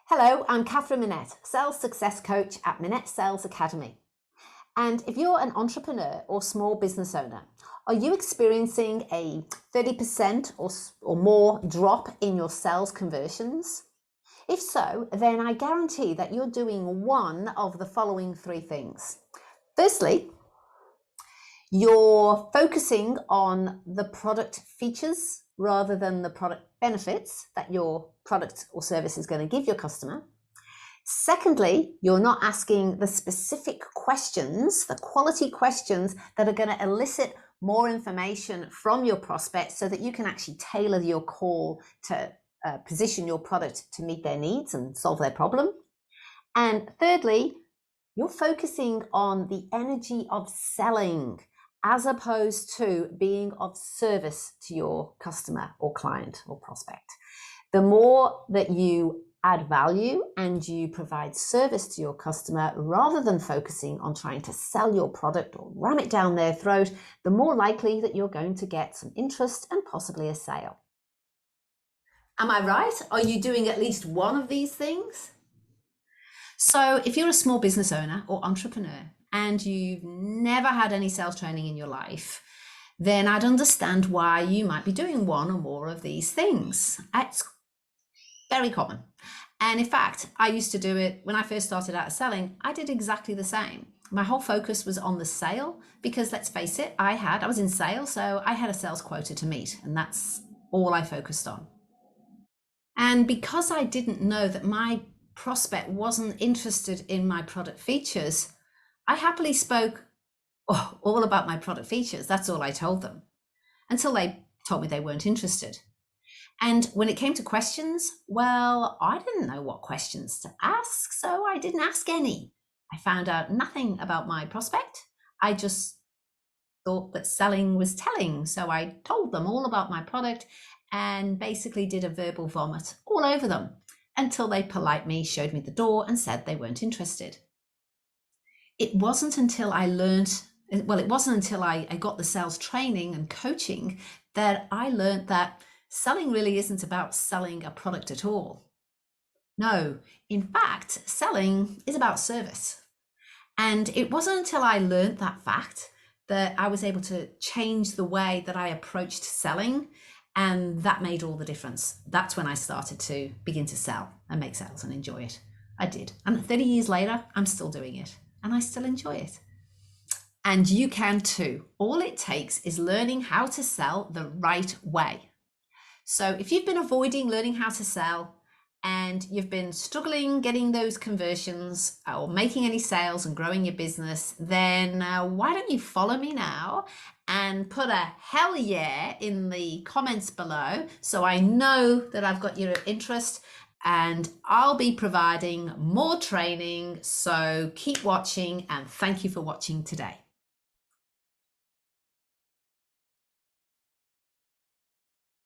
Hello, I'm Katherine Minett, Sales Success Coach at Minett Sales Academy. And if you're an entrepreneur or small business owner, are you experiencing a 30% or more drop in your sales conversions? If so, then I guarantee that you're doing one of the following three things. Firstly, you're focusing on the product features rather than the product benefits that your product or service is going to give your customer. Secondly, you're not asking the specific questions, the quality questions that are going to elicit more information from your prospect so that you can actually tailor your call to position your product to meet their needs and solve their problem. And thirdly, you're focusing on the energy of selling as opposed to being of service to your customer or client or prospect. The more that you add value and you provide service to your customer rather than focusing on trying to sell your product or ram it down their throat, the more likely that you're going to get some interest and possibly a sale. Am I right? Are you doing at least one of these things? So if you're a small business owner or entrepreneur and you've never had any sales training in your life, then I'd understand why you might be doing one or more of these things. It's very common. And in fact, I used to do it when I first started out selling. I did exactly the same. My whole focus was on the sale because let's face it, I was in sales, so I had a sales quota to meet, and that's all I focused on. And because I didn't know that my prospect wasn't interested in my product features, I happily spoke all about my product features. That's all I told them until they told me they weren't interested. And when it came to questions, well, I didn't know what questions to ask, so I didn't ask any. I found out nothing about my prospect. I just thought that selling was telling, so I told them all about my product and basically did a verbal vomit all over them until they politely showed me the door and said they weren't interested. It wasn't until I got the sales training and coaching that I learned that selling really isn't about selling a product at all. No, in fact, selling is about service. And it wasn't until I learned that fact that I was able to change the way that I approached selling, and that made all the difference. That's when I started to begin to sell and make sales and enjoy it. I did. And 30 years later, I'm still doing it and I still enjoy it. And you can too. All it takes is learning how to sell the right way. So if you've been avoiding learning how to sell and you've been struggling getting those conversions or making any sales and growing your business, then why don't you follow me now and put a hell yeah in the comments below so I know that I've got your interest, and I'll be providing more training. So keep watching and thank you for watching today.